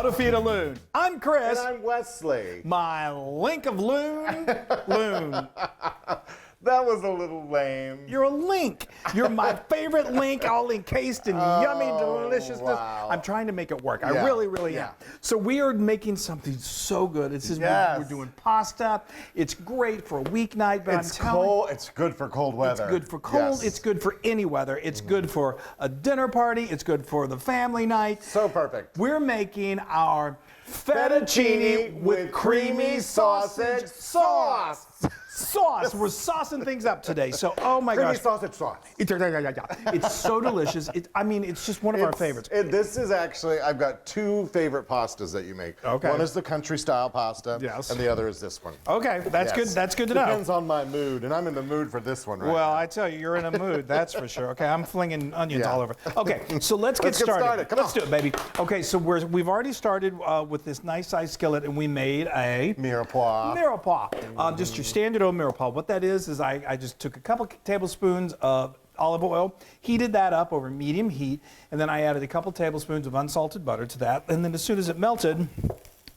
How to feed a loon. I'm Chris. And I'm Wesley. My link of loon. Loon. That was a little lame. You're a link. You're my favorite link, all encased in yummy deliciousness. Wow. I'm trying to make it work. I Yeah. really am. So we are making something so good. It's just we're doing pasta. It's great for a weeknight, but It's cold. It's good for cold weather. It's good for cold. Yes. It's good for any weather. It's good for a dinner party. It's good for the family night. So perfect. We're making our fettuccine with creamy sausage sauce. We're saucing things up today. So, oh my Creamy gosh. sausage sauce. It's so delicious. It's just one of our favorites. This is actually, I've got two favorite pastas that you make. Okay. One is the country style pasta. Yes. And the other is this one. Okay, that's Yes. good. That's good to know. Depends on my mood, and I'm in the mood for this one right Well, now. I tell you, you're in a mood, that's for sure. Okay, I'm flinging onions Yeah. all over. Okay, so let's get Let's get started. Come Let's on. do it, baby. Okay, so we've already started with this nice size skillet, and we made a Mirepoix. Mirepoix. Just your standard old Mirepoix. What that is I just took a couple tablespoons of olive oil, heated that up over medium heat, and then I added a couple tablespoons of unsalted butter to that, and then as soon as it melted,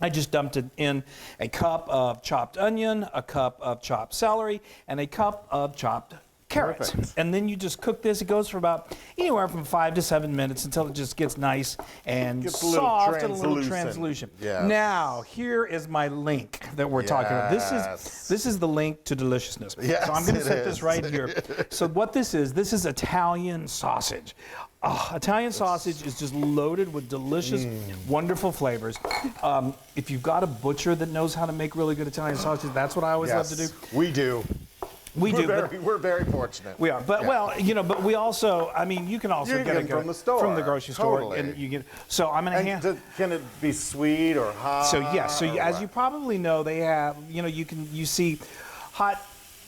I just dumped it in a cup of chopped onion, a cup of chopped celery, and a cup of chopped carrots. Perfect. And then you just cook this. It goes for about anywhere from 5 to 7 minutes until it just gets nice and Gets a little soft and a little translucent. translucent. Yes. Now, here is my link that we're talking about. Yes. This is the link to deliciousness. Yes, so I'm going to it set this is. right here. So what this is Italian sausage. Italian sausage is just loaded with delicious, wonderful flavors. If you've got a butcher that knows how to make really good Italian sausage, that's what I always love to do. We do. We're very fortunate. We are, but but we also, you can also get it from the store. from the grocery store, Totally. and you get. So I'm gonna hand. Can it be sweet or hot? So yes, or as what? you probably know, they have, you see hot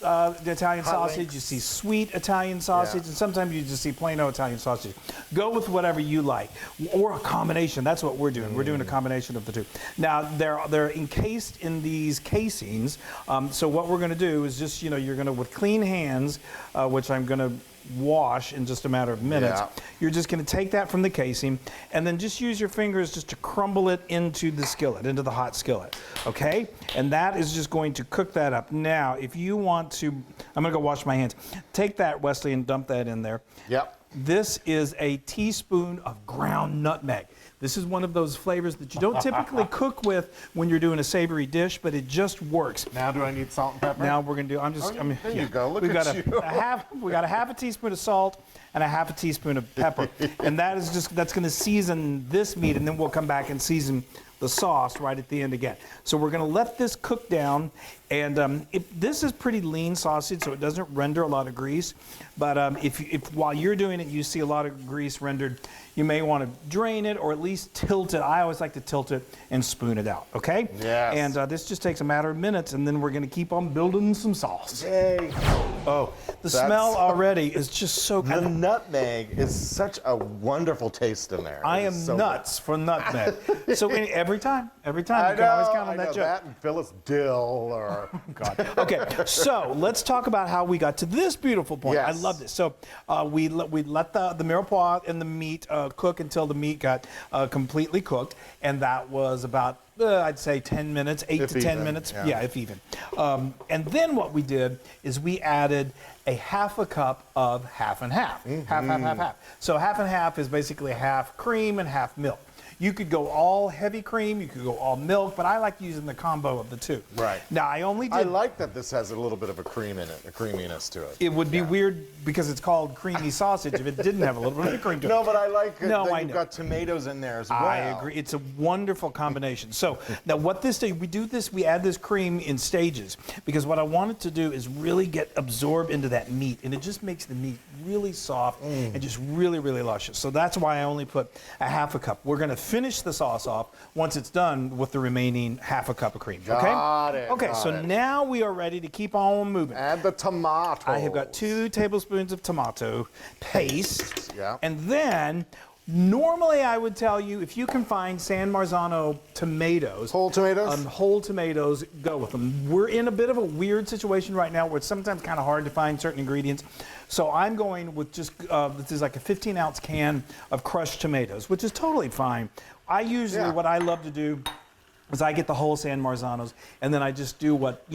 Italian Hot sausage, links. you see sweet Italian sausage, and sometimes you just see plain old Italian sausage. Go with whatever you like, or a combination. That's what we're doing. We're doing a combination of the two. Now they're encased in these casings. So what we're going to do is just you're going to, with clean hands, which I'm going to wash in just a matter of minutes. Yeah. You're just going to take that from the casing and then just use your fingers just to crumble it into the skillet, into the hot skillet. Okay? And that is just going to cook that up. Now, if you want to, I'm going to go wash my hands. Take that, Wesley, and dump that in there. Yep. This is a teaspoon of ground nutmeg. This is one of those flavors that you don't typically cook with when you're doing a savory dish, but it just works. Now do I need salt and pepper? Now we're going to do, there you go. Look we've at got you. we got a half a teaspoon of salt and a half a teaspoon of pepper. And that's going to season this meat, and then we'll come back and season the sauce right at the end again. So we're going to let this cook down, and this is pretty lean sausage, so it doesn't render a lot of grease. But if while you're doing it, you see a lot of grease rendered, you may want to drain it or at least tilt it. I always like to tilt it and spoon it out, okay? Yes. And this just takes a matter of minutes, and then we're going to keep on building some sauce. Yay. Oh, the smell already is just so The good. nutmeg is such a wonderful taste in there. I It am is so nuts for nutmeg. So every time good. you can always count on I that know joke. that and Phyllis Dill or God. Okay, so let's talk about how we got to this beautiful point. Yes. I love this. So we let the Mirepoix and the meat cook until the meat got completely cooked, and that was about I'd say 10 minutes, 8 If to 10 even, minutes. yeah. Yeah, if even. And then what we did is we added a half a cup of half and half. Half. So half and half is basically half cream and half milk. You could go all heavy cream, you could go all milk, but I like using the combo of the two. Right. Now, I only did... I like that this has a little bit of a cream in it, a creaminess to it. It would be weird because it's called creamy sausage if it didn't have a little bit of cream to it. No, but I like that I you've know. got tomatoes in there as well. I agree. It's a wonderful combination. So now what this does, we add this cream in stages because what I want it to do is really get absorbed into that meat, and it just makes the meat really soft and just really, really luscious. So that's why I only put a half a cup. We're going to finish the sauce off once it's done with the remaining half a cup of cream. Got it, Okay, got so it. now we are ready to keep on moving. Add the tomato. I have got 2 tablespoons of tomato paste. Yeah. And then, normally I would tell you, if you can find San Marzano tomatoes. Whole tomatoes? Whole tomatoes, go with them. We're in a bit of a weird situation right now where it's sometimes kind of hard to find certain ingredients. So I'm going with just, this is like a 15-ounce can of crushed tomatoes, which is totally fine. I usually, what I love to do is I get the whole San Marzanos, and then I just do what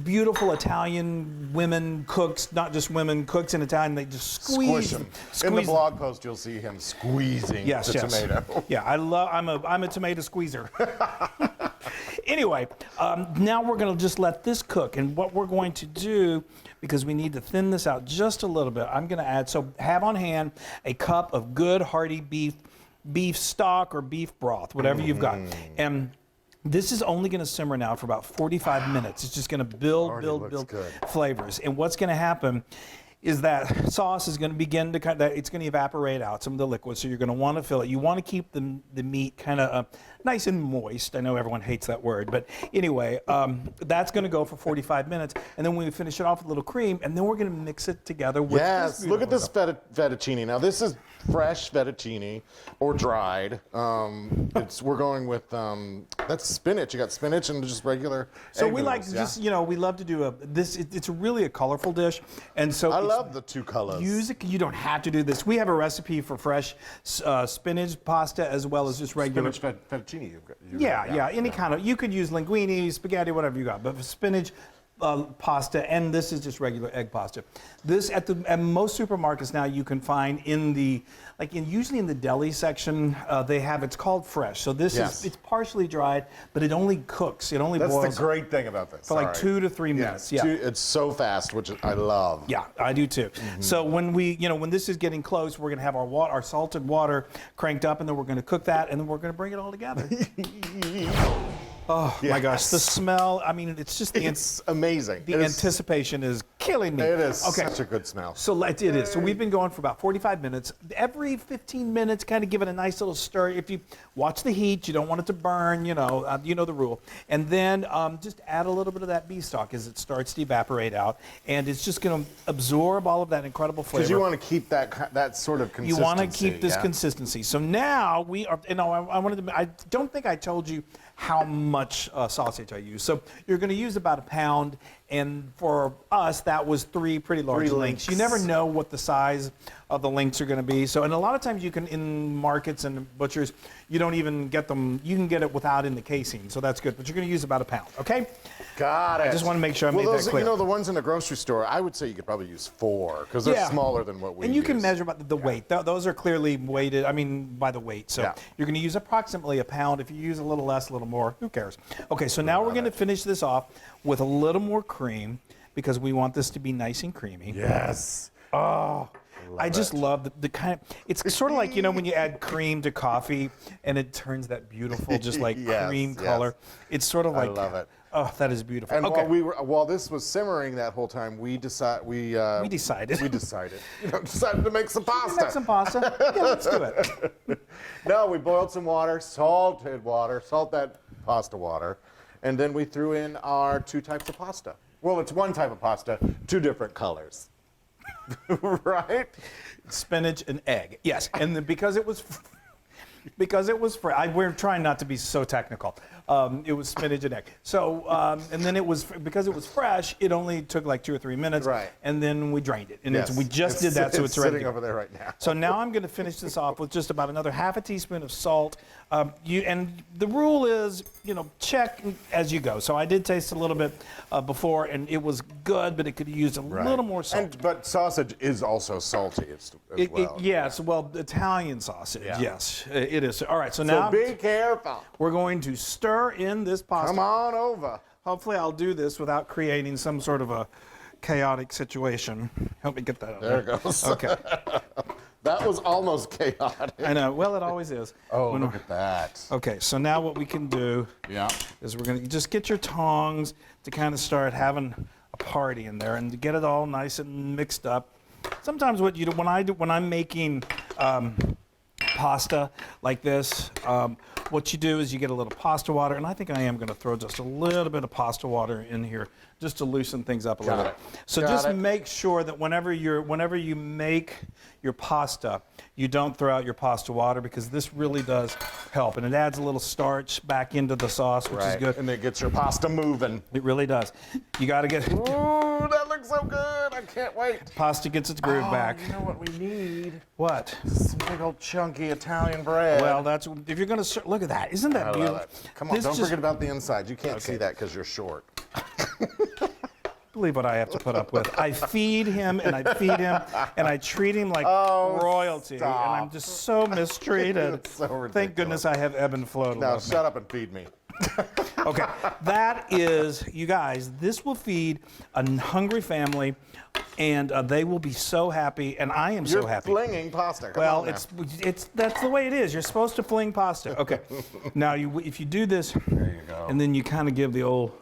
beautiful Italian women cooks, not just women cooks in Italian, they just squeeze them. Squeeze in the blog post, you'll see him squeezing the tomato. Yeah, I'm a tomato squeezer. Anyway, now we're going to just let this cook, and what we're going to do, because we need to thin this out just a little bit, I'm going to add, so have on hand a cup of good hearty beef stock or beef broth, whatever you've got. And this is only going to simmer now for about 45 minutes. It's just going to build flavors. And what's going to happen is that sauce is going to begin to it's going to evaporate out some of the liquid, so you're going to want to fill it. You want to keep the meat kind of nice and moist. I know everyone hates that word, but anyway, that's going to go for 45 minutes, and then we finish it off with a little cream, and then we're going to mix it together with this. Look at this fettuccine. Now this is fresh fettuccine or dried. We're going with that's spinach. You got spinach and just regular. So egg we like noodles, to just we love to do it's really a colorful dish, and so I love the two colors. You don't have to do this. We have a recipe for fresh spinach pasta as well as just regular spinach fettuccine. Any kind of, you could use linguine, spaghetti, whatever you got, but for spinach pasta, and this is just regular egg pasta. This at most supermarkets now you can find usually in the deli section they have, it's called fresh. So this is, it's partially dried, but it only cooks. It only boils. That's the great thing about this. For like 2 to 3 minutes. Yeah, it's so fast, which I love. Yeah, I do too. So when when this is getting close, we're gonna have our salted water cranked up, and then we're gonna cook that, and then we're gonna bring it all together. Oh my gosh, the smell, I mean, it's just it's amazing. The anticipation is killing me. It is such a good smell. So it is. So we've been going for about 45 minutes. Every 15 minutes, kind of give it a nice little stir. If you watch the heat, you don't want it to burn, you know the rule. And then just add a little bit of that beef stock as it starts to evaporate out. And it's just going to absorb all of that incredible flavor. Because you want to keep that sort of consistency. You want to keep this consistency. So now we are, I don't think I told you how much sausage I use. So you're going to use about a pound, and for us, that was 3 pretty large links. You never know what the size of the links are going to be. So, and a lot of times you can, in markets and butchers, you don't even get them, you can get it without in the casing, so that's good. But you're going to use about a pound, okay? Got it. I just want to make sure I made that clear. The ones in the grocery store, I would say you could probably use 4, because they're smaller than what we use. And you can measure by the weight. Those are clearly weighted, by the weight. So you're going to use approximately a pound. If you use a little less, a little more, who cares? Okay, so now we're going to finish this off with a little more cream, because we want this to be nice and creamy. Yes. Oh, I just love the kind of, it's sort of like, when you add cream to coffee and it turns that beautiful, just like cream color. It's sort of like, I love it. Oh, that is beautiful. And while this was simmering that whole time, we decided to make some pasta. Make some pasta. Yeah, let's do it. No, we boiled some water, salt that pasta water, and then we threw in our 2 types of pasta. Well, it's 1 type of pasta, 2 different colors. Right? Spinach and egg. Yes, and then because it was we're trying not to be so technical. It was spinach and egg. So, and then because it was fresh, it only took like 2 or 3 minutes. Right. And then we drained it. And we just did that, so it's ready. Sitting over there right now. So now I'm going to finish this off with just about another half a teaspoon of salt. And the rule is, check as you go. So I did taste a little bit before, and it was good, but it could use a little more salt. But sausage is also salty as well. Yes, Italian sausage. Yeah. Yes, it is. All right, so now be careful. We're going to stir in this pasta. Come on over. Hopefully I'll do this without creating some sort of a chaotic situation. Help me get that out. There it goes. Okay. That was almost chaotic. I know. Well, it always is. Oh, look at that. Okay, so now what we can do is we're going to just get your tongs to kind of start having a party in there and to get it all nice and mixed up. Sometimes what you do, when I'm making pasta like this, what you do is you get a little pasta water, and I think I am going to throw just a little bit of pasta water in here just to loosen things up a little bit. So just make sure that whenever you make your pasta, you don't throw out your pasta water, because this really does help, and it adds a little starch back into the sauce, which is good. And it gets your pasta moving. It really does. You got to get. Ooh, that looks so good. I can't wait. Pasta gets its groove back. You know what we need? What? Some big old chunky Italian bread. Well, that's if you're going to look at that. Isn't that I beautiful? love it. Come on, don't forget about the inside. You can't see that because you're short. Believe what I have to put up with. I feed him and I feed him and I treat him like royalty, stop. and I'm just so mistreated. It's so ridiculous. Thank goodness I have ebb and flow. To Now love me. shut up and feed me. Okay, that is, you guys, this will feed a hungry family, and they will be so happy, and I am so happy. You're flinging pasta. Come Well, on now. it's that's the way it is. You're supposed to fling pasta. Okay, now if you do this, There you go. and then you kind of give the old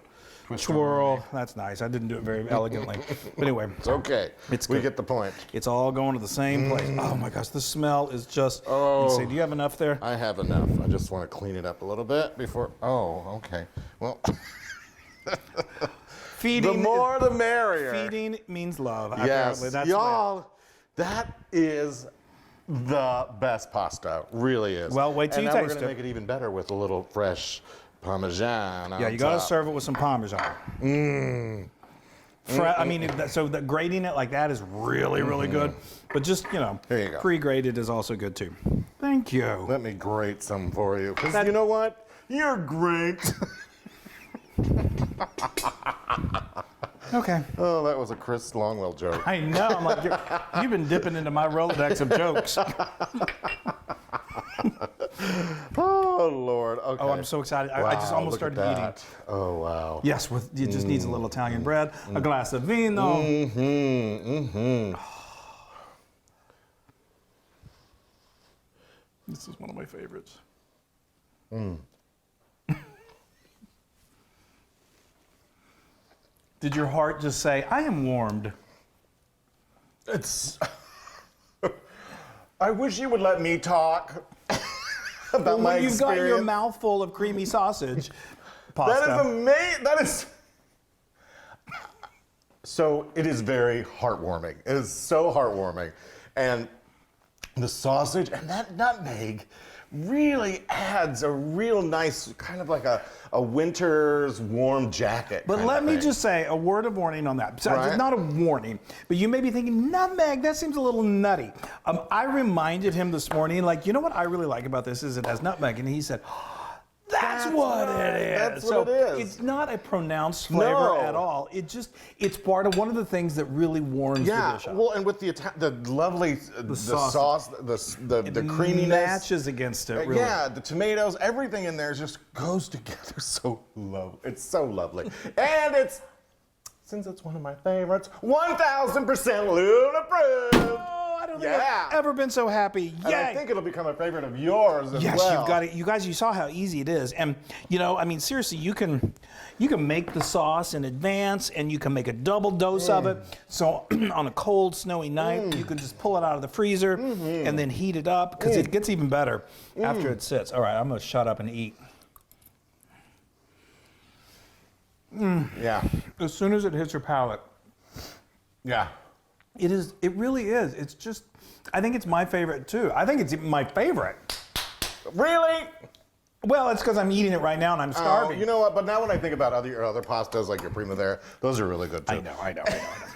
Twist twirl. around. That's nice. I didn't do it very elegantly, but anyway, It's okay. It's we good. get the point. it's all going to the same place. Oh my gosh, the smell is just. Oh. Let's see, do you have enough there? I have enough. I just want to clean it up a little bit before. Oh, okay. Well, Feeding. the more the merrier. Feeding means love. Yes, Apparently, that's y'all. That is the best pasta. Really is. Well, wait till and you now taste we're gonna it. make it even better with a little fresh Parmesan. Yeah, you got to serve it with some Parmesan. I mean, so grating it like that is really, really good. But just, There you go. pre-grated is also good too. Thank you. Let me grate some for you. Because That- you know what? You're great. Okay. Oh, that was a Chris Longwell joke. I know. I'm like, you've been dipping into my Rolodex of jokes. Oh, Lord. Okay. Oh, I'm so excited. I just Wow, almost look at started eating. that. Oh, wow. Yes, it just needs a little Italian bread, a glass of vino. This is one of my favorites. Did your heart just say, I am warmed? It's. I wish you would let me talk about my When you've got your experience. mouth full of creamy sausage That pasta. is amazing. That is. So it is very heartwarming. It is so heartwarming. And the sausage and that nutmeg really adds a real nice, kind of like a winter's warm jacket. But kind let of me thing. just say a word of warning on that. Besides, Right. it's not a warning, but you may be thinking, nutmeg, that seems a little nutty. I reminded him this morning, like, you know what I really like about this is it has nutmeg. And he said, that's what right. it is. That's So what it is. it's not a pronounced flavor No. at all. It's part of one of the things that really warms the Yeah, dish up. well, and with the lovely the sauce. sauce, the creaminess matches against it, really. Yeah, the tomatoes, everything in there just goes together so lovely. It's so lovely, and since it's one of my favorites, 1,000% Loon approved. Oh, I don't think Yeah. I've ever been so happy. And I Yay! think it'll become a favorite of yours as Yes, well. you've got it. You guys, you saw how easy it is, and I mean, seriously, you can make the sauce in advance, and you can make a double dose of it. So on a cold, snowy night, you can just pull it out of the freezer and then heat it up because it gets even better after it sits. All right, I'm gonna shut up and eat. Yeah, As soon as it hits your palate, yeah. it really is. It's just, I think it's my favorite too. I think it's my favorite. Really? Well, it's because I'm eating it right now and I'm starving. You know what? But now when I think about your other pastas like your Primavera, those are really good too. I know.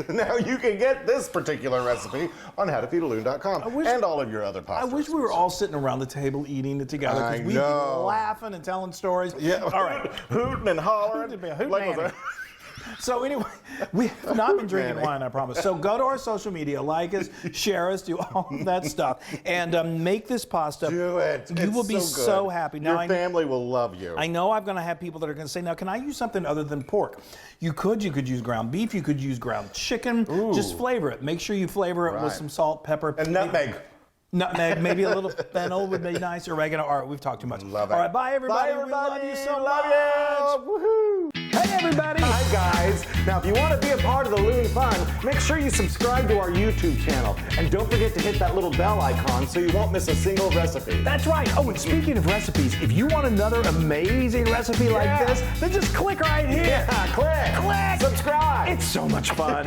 Now you can get this particular recipe on howtofeedaloon.com and all of your other pastas. I wish we were all sitting around the table eating it together I because we'd know. be laughing and telling stories. Yeah. All right. Hooting and hollering. Hootin' Like was nanny. a- So anyway, we have not been drinking Nanny. wine, I promise. So go to our social media, like us, share us, do all of that stuff, and make this pasta. Do it. You It's will be so so good. happy. Now Your family will love you. I know I'm going to have people that are going to say, now, can I use something other than pork? You could use ground beef. You could use ground chicken. Just flavor it. Make sure you flavor it with Right. some salt, pepper. And nutmeg. Nutmeg, maybe a little fennel would be nice. Oregano. All right, we've talked too much. Love it. All right, bye, everybody. Bye, everybody. We love you so Love much. you. Woohoo. Hey, everybody. Hi, guys. Now, if you want to be a part of the Loon fun, make sure you subscribe to our YouTube channel. And don't forget to hit that little bell icon so you won't miss a single recipe. That's right. Oh, and speaking of recipes, if you want another amazing recipe like Yeah. this, then just click right here. Yeah, click. Click. Subscribe. It's so much fun.